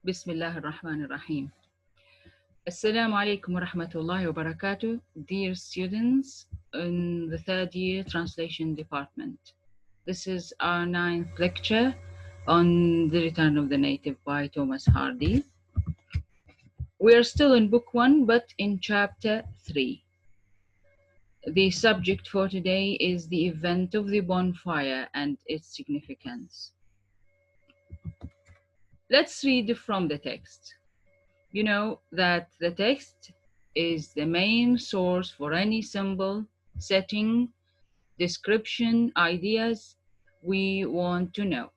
Bismillah ar-Rahman ar-Rahim. Assalamu alaikum wa rahmatullahi wa barakatuh, dear students in the third year translation department. This is our ninth lecture on The Return of the Native by Thomas Hardy. We are still in book 1, but in chapter 3. The subject for today is the event of the bonfire and its significance. Let's read from the text. You know that the text is the main source for any symbol, setting, description, ideas we want to know.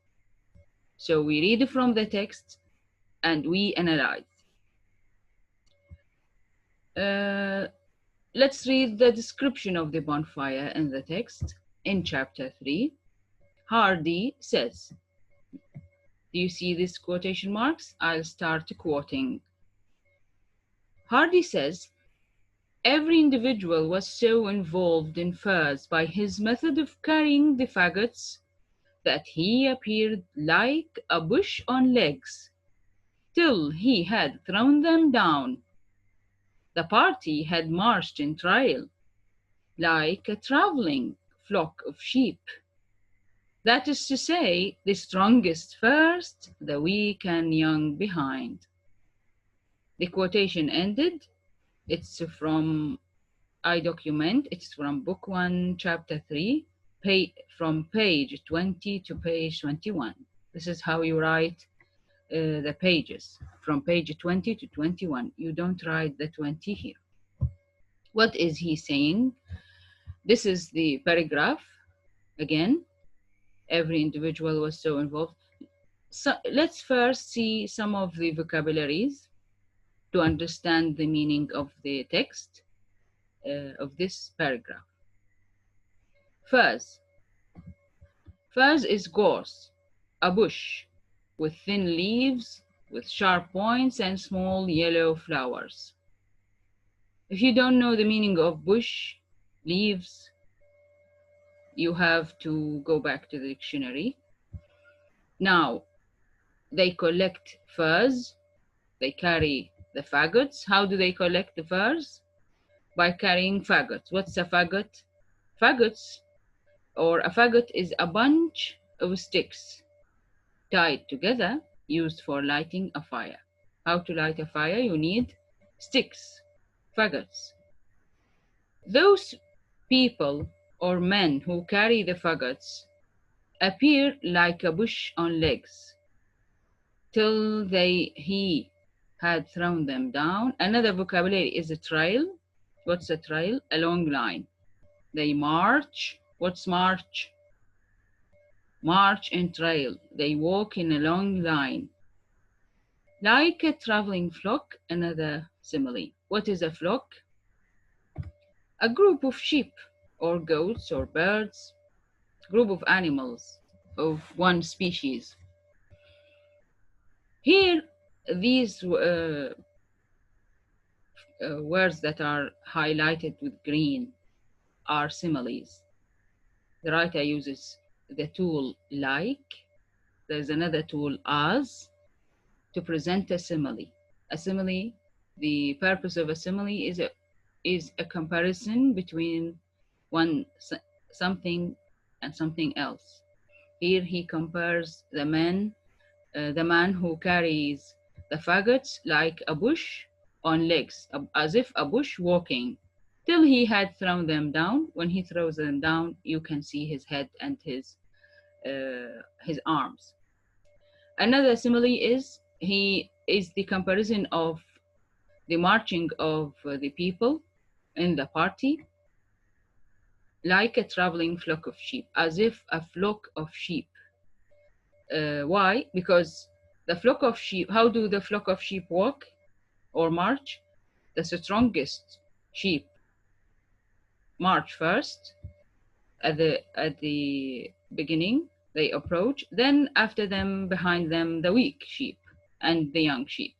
So we read from the text and we analyze. Let's read the description of the bonfire in the text in chapter 3. Hardy says, do you see these quotation marks? I'll start quoting. Hardy says, every individual was so involved in furze by his method of carrying the faggots that he appeared like a bush on legs, till he had thrown them down. The party had marched in trial, like a travelling flock of sheep. That is to say, the strongest first, the weak and young behind. The quotation ended. It's from I document. It's from book 1, chapter 3, from page 20 to page 21. This is how you write the pages, from page 20 to 21. You don't write the 20 here. What is he saying? This is the paragraph. Again, every individual was so involved. So let's first see some of the vocabularies to understand the meaning of the text of this paragraph. Furze. Furze is gorse, a bush with thin leaves, with sharp points and small yellow flowers. If you don't know the meaning of bush, leaves, you have to go back to the dictionary. Now, they collect furze, they carry the faggots. How do they collect the furze? By carrying faggots. What's a faggot? Faggots, or a faggot, is a bunch of sticks tied together, used for lighting a fire. How to light a fire? You need sticks, faggots. Those people or men who carry the faggots appear like a bush on legs, till he had thrown them down. Another vocabulary is a trail. What's a trail? A long line. They march. What's march? March and trail. They walk in a long line. Like a traveling flock, another simile. What is a flock? A group of sheep or goats or birds, group of animals of one species. Here, these words that are highlighted with green are similes. The writer uses the tool like. There's another tool as to present a simile. A simile, the purpose of a simile is a comparison between something and something else. Here he compares the man who carries the faggots like a bush on legs, as if a bush walking, till he had thrown them down. When he throws them down, you can see his head and his arms. Another simile is the comparison of the marching of the people in the party, like a traveling flock of sheep, as if a flock of sheep. Why? Because the flock of sheep, how do the flock of sheep walk or march? The strongest sheep march first at the beginning. They approach, then after them, behind them, the weak sheep and the young sheep.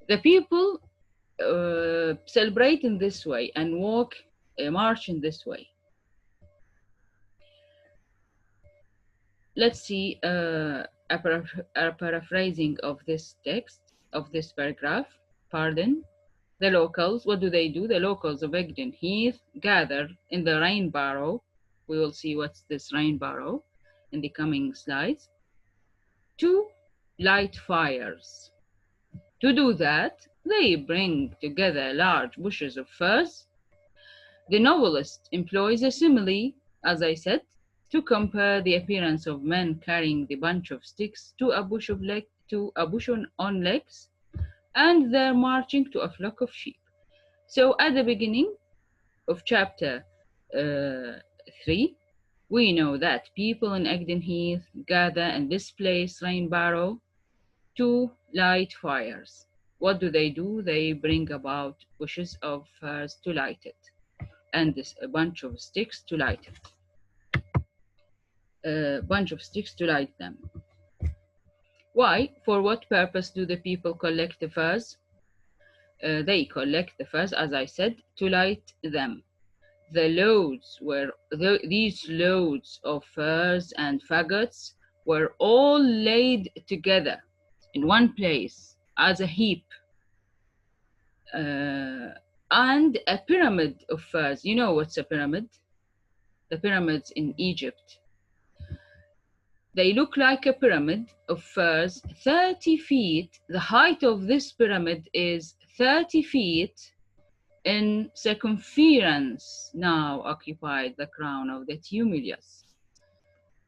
The people celebrate in this way and march in this way. Let's see a paraphrasing of this text, of this paragraph, pardon. The locals, what do? The locals of Egdon Heath gather in the Rainbarrow. We will see what's this Rainbarrow in the coming slides, to light fires. To do that, they bring together large bushes of furze. The novelist employs a simile, as I said, to compare the appearance of men carrying the bunch of sticks to a bush on legs, and their marching to a flock of sheep. So at the beginning of chapter 3, we know that people in Egdon Heath gather in this place, Rainbarrow, to light fires. What do? They bring about bushes of furze to light it, and a bunch of sticks to light it. A bunch of sticks to light them. Why? For what purpose do the people collect the furze? They collect the furze, as I said, to light them. These loads of furze and faggots were all laid together in one place as a heap, and a pyramid of furze. You know what's a pyramid? The pyramids in Egypt. They look like a pyramid of furze, 30 feet. The height of this pyramid is 30 feet in circumference. Now occupied the crown of the tumulus,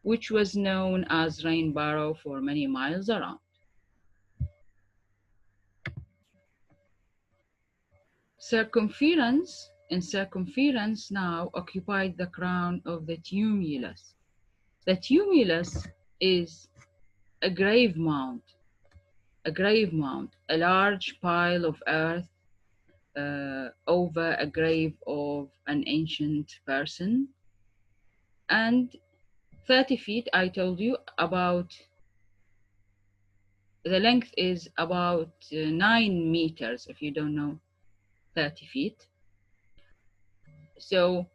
which was known as Rainbarrow for many miles around. Circumference now occupied the crown of the tumulus. The tumulus is a grave mound, a large pile of earth over a grave of an ancient person, and 30 feet, I told you, about the length is about 9 meters, if you don't know 30 feet. So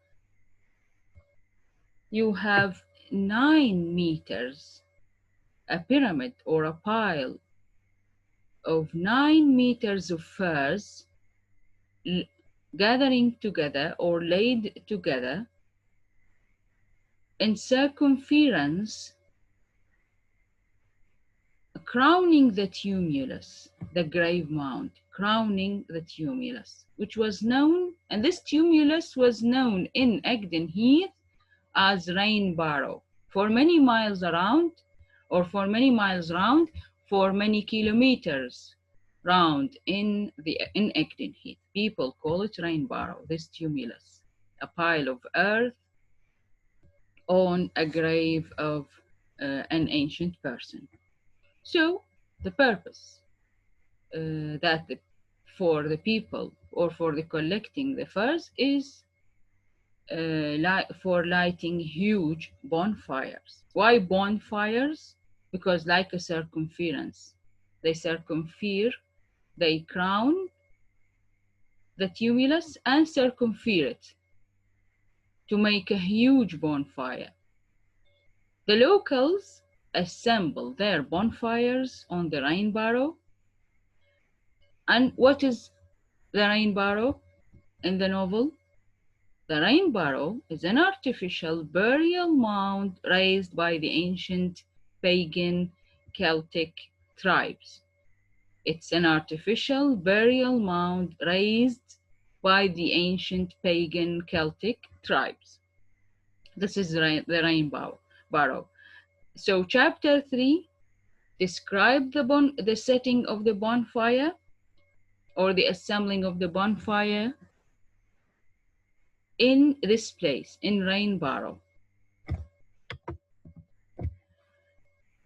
you have 9 meters, a pyramid or a pile of 9 meters of furze gathering together or laid together in circumference, crowning the tumulus, the grave mound, crowning the tumulus, which was known, and this tumulus was known in Egdon Heath as Rainbarrow for many miles around, or for many miles round, for many kilometers round in Egdon Heath. People call it Rainbarrow, this tumulus, a pile of earth on a grave of an ancient person. So the purpose for the people or for the collecting the furze is for lighting huge bonfires. Why bonfires? Because like a circumference, they crown the tumulus and circumfere it to make a huge bonfire. The locals assemble their bonfires on the Rainbarrow. And what is the Rainbarrow in the novel? The Rainbarrow is an artificial burial mound raised by the ancient pagan Celtic tribes. It's an artificial burial mound raised by the ancient pagan Celtic tribes. This is the Rainbarrow. So chapter 3 described the setting of the bonfire, or the assembling of the bonfire in this place, in Rainbarrow.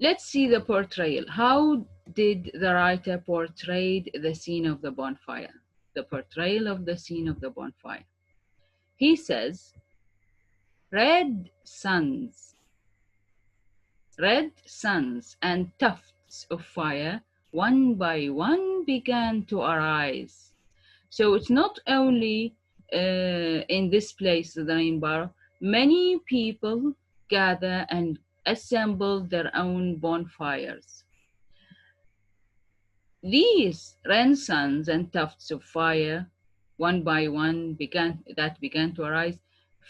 Let's see the portrayal. How did the writer portray the scene of the bonfire? The portrayal of the scene of the bonfire. He says, red suns and tufts of fire, one by one, began to arise. So it's not only in this place, the Rainbarrow, many people gather and assembled their own bonfires. These red suns and tufts of fire, one by one, began to arise,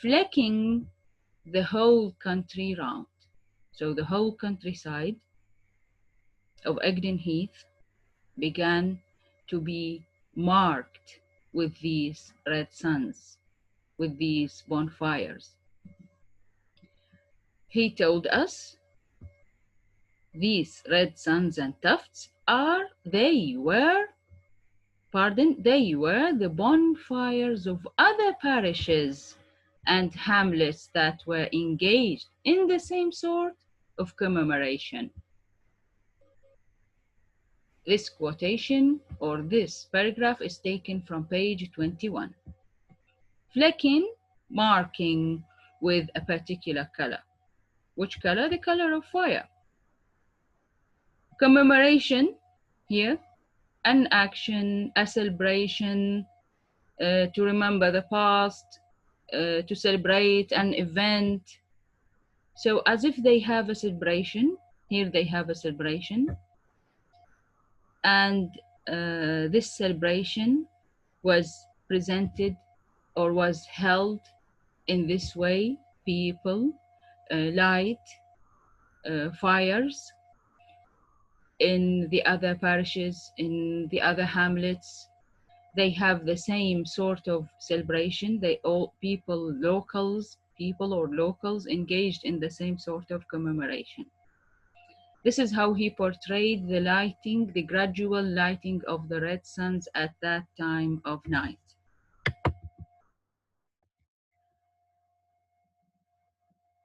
flecking the whole country round. So the whole countryside of Egdon Heath began to be marked with these red suns, with these bonfires. He told us these red suns and tufts they were the bonfires of other parishes and hamlets that were engaged in the same sort of commemoration. This quotation or this paragraph is taken from page 21. Flecking, marking with a particular color. Which color? The color of fire. Commemoration, here, an action, a celebration, to remember the past, to celebrate an event. So as if they have a celebration, here they have a celebration. And this celebration was presented or was held in this way. People light fires in the other parishes, in the other hamlets. They have the same sort of celebration. People or locals engaged in the same sort of commemoration. This is how he portrayed the gradual lighting of the red suns at that time of night.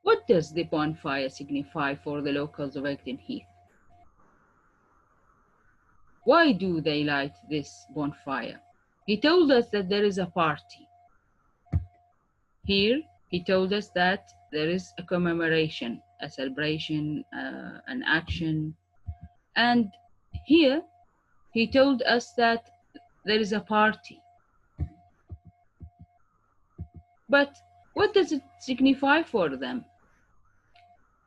What does the bonfire signify for the locals of Egdon Heath? Why do they light this bonfire? He told us that there is a party. Here, he told us that there is a commemoration, a celebration, an action. And here, he told us that there is a party. But what does it signify for them?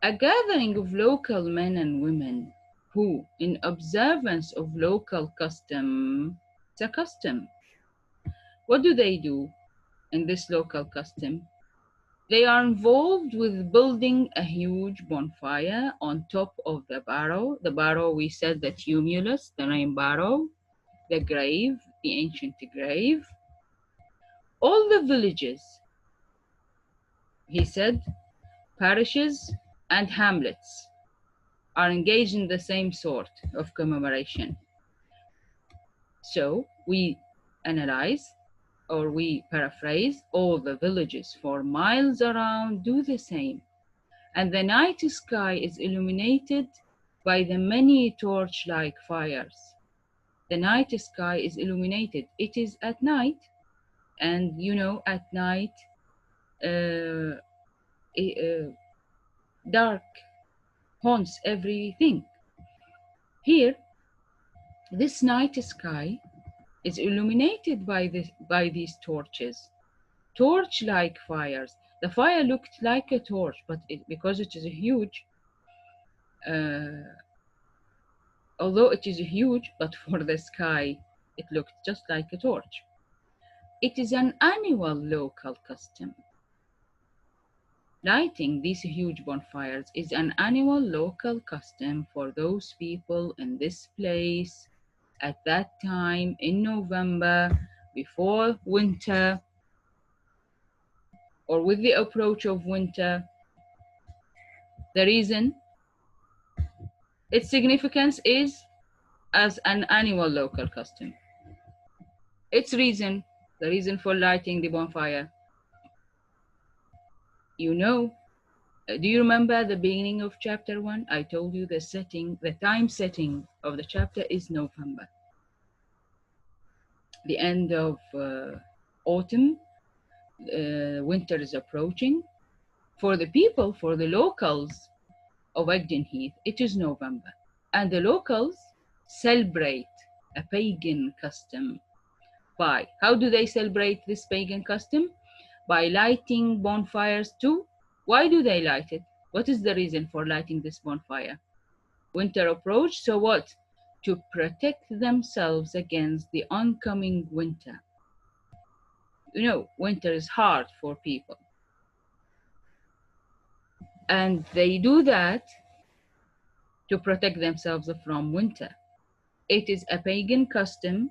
A gathering of local men and women who, in observance of local custom, it's a custom. What do they do in this local custom? They are involved with building a huge bonfire on top of the barrow. The barrow, we said, the tumulus, the Rainbarrow, the grave, the ancient grave. All the villages, he said, parishes and hamlets are engaged in the same sort of commemoration. So we analyze, or we paraphrase, all the villages for miles around do the same. And the night sky is illuminated by the many torch-like fires. The night sky is illuminated. It is at night, and you know, at night, dark haunts everything. Here, this night sky is illuminated by these torches, torch-like fires. The fire looked like a torch, but because it is huge, although it is huge, but for the sky, it looked just like a torch. It is an annual local custom. Lighting these huge bonfires is an annual local custom for those people in this place at that time in November, before winter, or with the approach of winter. The reason, its significance is as an annual local custom. The reason for lighting the bonfire. You know, do you remember the beginning of chapter 1? I told you the time setting of the chapter is November. The end of autumn, winter is approaching. For the people, for the locals of Egdon Heath, it is November. And the locals celebrate a pagan custom by, how do they celebrate this pagan custom? By lighting bonfires too. Why do they light it? What is the reason for lighting this bonfire? Winter approach, so what? To protect themselves against the oncoming winter. Winter is hard for people. And they do that to protect themselves from winter. It is a pagan custom,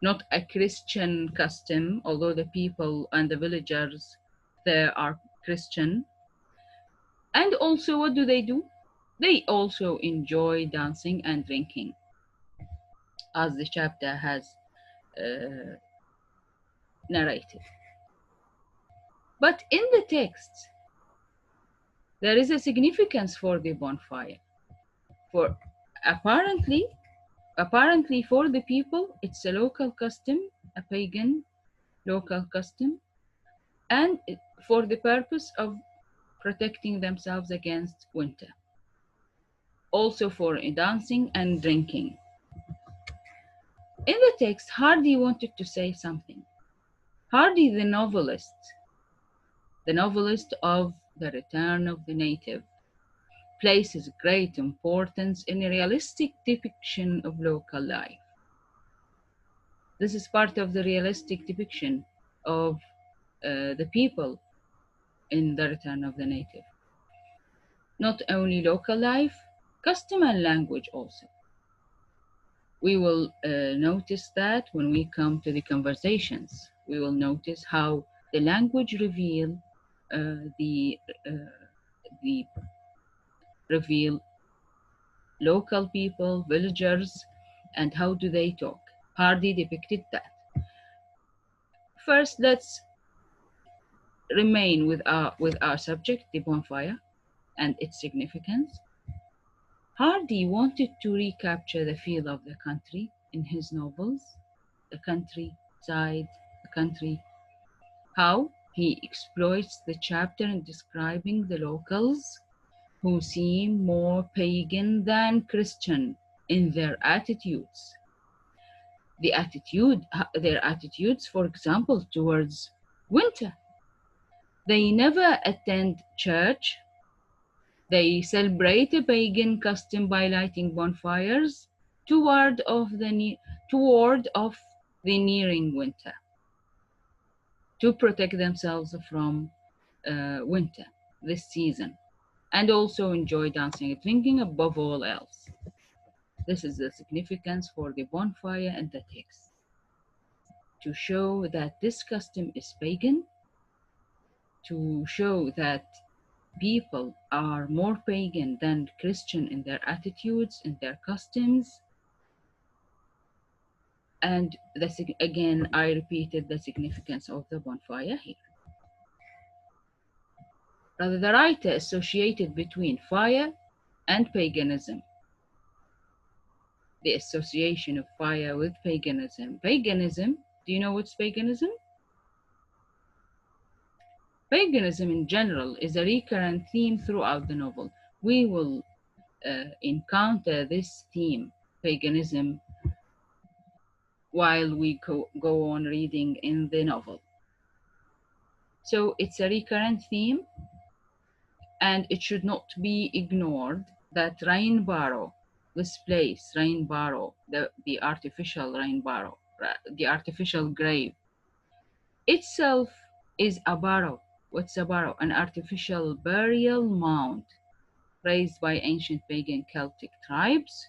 not a Christian custom, although the people and the villagers there are Christian. And also, what do? They also enjoy dancing and drinking, as the chapter has uh, narrated. But in the text, there is a significance for the bonfire. For apparently, apparently for the people, it's a local custom, a pagan local custom, and for the purpose of protecting themselves against winter. Also for dancing and drinking. In the text, Hardy wanted to say something. Hardy, the novelist of The Return of the Native, places great importance in a realistic depiction of local life. This is part of the realistic depiction of the people in The Return of the Native. Not only local life, custom and language also. We will notice that when we come to the conversations. We will notice how the language reveal the reveal local people, villagers, and how do they talk. Hardy depicted that. First, let's remain with our subject, the bonfire, and its significance. Hardy wanted to recapture the feel of the country in his novels, the countryside, the country. How he exploits the chapter in describing the locals who seem more pagan than Christian in their attitudes. Their attitudes, for example, towards winter. They never attend church. They celebrate a pagan custom by lighting bonfires toward of the nearing winter, to protect themselves from winter, this season, and also enjoy dancing and drinking above all else. This is the significance for the bonfire and the text, to show that this custom is pagan, to show that people are more pagan than Christian in their attitudes, in their customs. And again, I repeated the significance of the bonfire here. Rather, the writer associated between fire and paganism. The association of fire with paganism. Paganism, do you know what's paganism? Paganism in general is a recurrent theme throughout the novel. We will encounter this theme, paganism, while we go on reading in the novel. So it's a recurrent theme, and it should not be ignored that Rainbarrow, this place, Rainbarrow, the artificial Rainbarrow, the artificial grave, itself is a barrow. What's a barrow? An artificial burial mound raised by ancient pagan Celtic tribes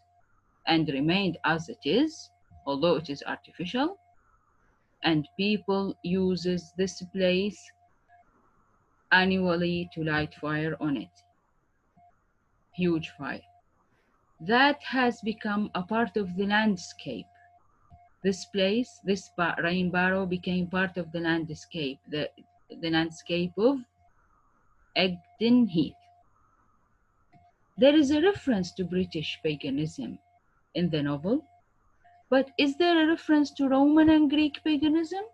and remained as it is, although it is artificial, and people uses this place annually to light fire on it. Huge fire. That has become a part of the landscape. This place, this Rainbarrow, became part of the landscape, the landscape of Egdon Heath. There is a reference to British paganism in the novel, but is there a reference to Roman and Greek paganism?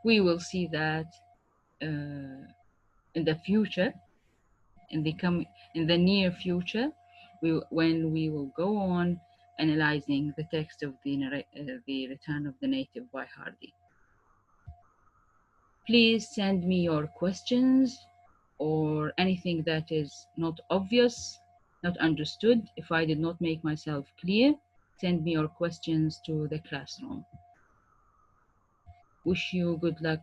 We will see that in the future, in the near future, when we will go on analyzing the text of the Return of the Native by Hardy. Please send me your questions or anything that is not obvious, not understood. If I did not make myself clear, send me your questions to the classroom. Wish you good luck.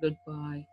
Goodbye.